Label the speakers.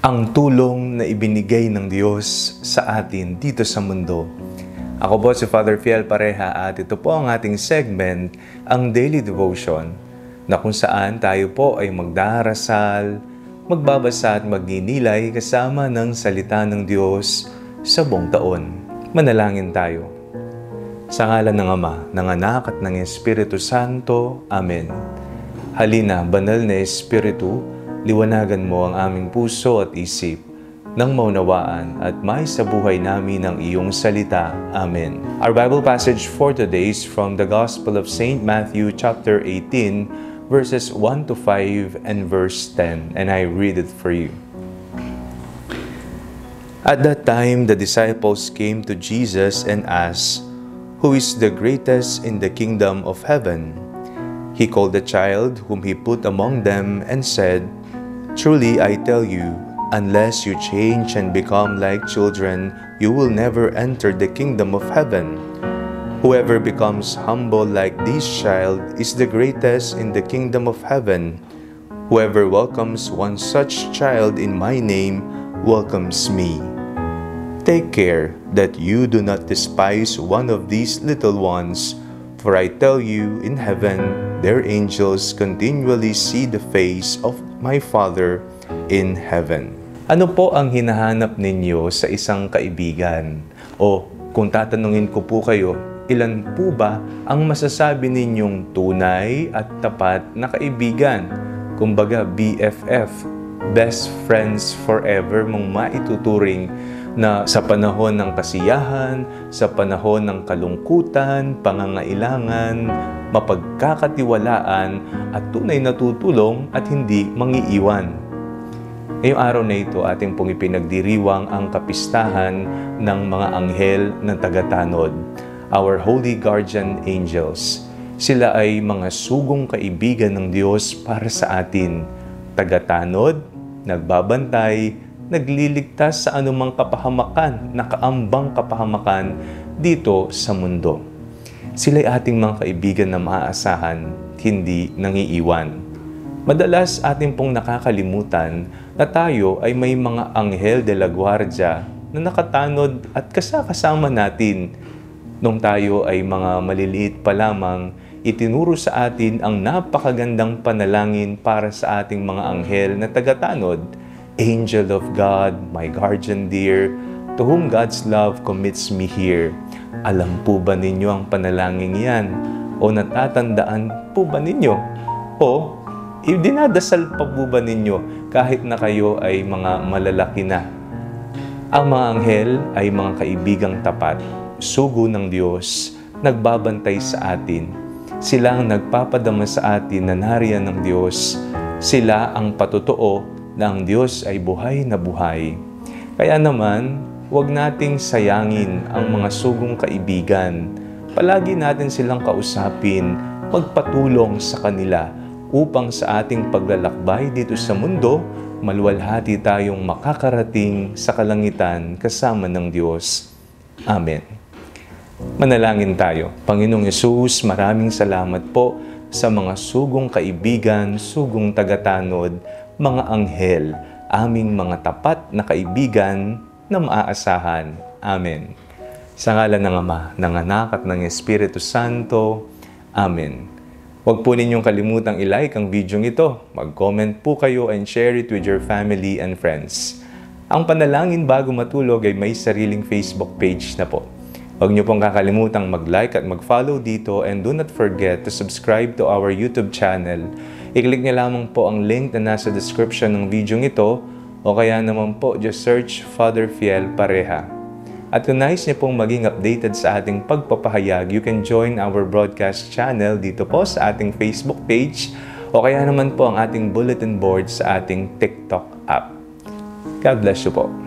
Speaker 1: ang tulong na ibinigay ng Diyos sa atin dito sa mundo. Ako po si Father Fiel Pareha at ito po ang ating segment, ang Daily Devotion, na kung saan tayo po ay magdarasal, magbabasa at magninilay kasama ng salita ng Diyos sa buong taon. Manalangin tayo. Sa ngalan ng Ama, ng Anak at ng Espiritu Santo. Amen. Halina, banal na Espiritu, liwanagan mo ang aming puso at isip nang maunawaan at may sa buhay namin ang iyong salita. Amen. Our Bible passage for today is from the Gospel of St. Matthew chapter 18, verses 1 to 5 and verse 10, and I read it for you. At that time, the disciples came to Jesus and asked, "Who is the greatest in the kingdom of heaven?" He called the child whom he put among them and said, "Truly I tell you, unless you change and become like children, you will never enter the kingdom of heaven. Whoever becomes humble like this child is the greatest in the kingdom of heaven. Whoever welcomes one such child in my name welcomes me. Take care that you do not despise one of these little ones, for I tell you, in heaven, their angels continually see the face of my Father in heaven." Ano po ang hinahanap ninyo sa isang kaibigan? O kung tatanungin ko po kayo, ilan po ba ang masasabi ninyong tunay at tapat na kaibigan? Kumbaga BFF, best friends forever mong maituturing, na sa panahon ng kasiyahan, sa panahon ng kalungkutan, pangangailangan, mapagkakatiwalaan at tunay na tutulong at hindi mangiiwan. Ngayong araw na ito, ating pong ipinagdiriwang ang kapistahan ng mga anghel ng tagatanod, our holy guardian angels. Sila ay mga sugong kaibigan ng Diyos para sa atin, tagatanod, nagbabantay, nagliligtas sa anumang kapahamakan, nakaambang kapahamakan dito sa mundo. Sila'y ating mga kaibigan na maaasahan, hindi nangiiwan. Madalas ating pong nakakalimutan na tayo ay may mga anghel de la guardia na nakatanod at kasama natin. Nung tayo ay mga maliliit pa lamang, itinuro sa atin ang napakagandang panalangin para sa ating mga anghel na tagatanod. Angel of God, my guardian dear, to whom God's love commits me here. Alam po ba ninyo ang panalangin yan? O natatandaan po ba ninyo? O dinadasal pa po ba ninyo kahit na kayo ay mga malalaki na? Ang mga anghel ay mga kaibigang tapat, sugo ng Diyos, nagbabantay sa atin. Sila ang nagpapadama sa atin na nariyan ng Diyos. Sila ang patotoo na ang Diyos ay buhay na buhay. Kaya naman, huwag nating sayangin ang mga sugong kaibigan. Palagi natin silang kausapin, magpatulong sa kanila upang sa ating paglalakbay dito sa mundo, maluwalhati tayong makakarating sa kalangitan kasama ng Diyos. Amen. Manalangin tayo. Panginoong Yesus, maraming salamat po sa mga sugong kaibigan, sugong tagatanod, mga anghel, aming mga tapat na kaibigan na maaasahan. Amen. Sa ngalan ng Ama, ng Anak at ng Espiritu Santo. Amen. Huwag po ninyong kalimutang i-like ang video ito. Mag-comment po kayo and share it with your family and friends. Ang panalangin bago matulog ay may sariling Facebook page na po. Huwag niyo pong kakalimutang mag-like at mag-follow dito, and do not forget to subscribe to our YouTube channel. I-click niyo lamang po ang link na nasa description ng video ito, o kaya naman po just search Father Fiel Pareha. At kung nais niyo pong maging updated sa ating pagpapahayag, you can join our broadcast channel dito po sa ating Facebook page, o kaya naman po ang ating bulletin board sa ating TikTok app. God bless you po.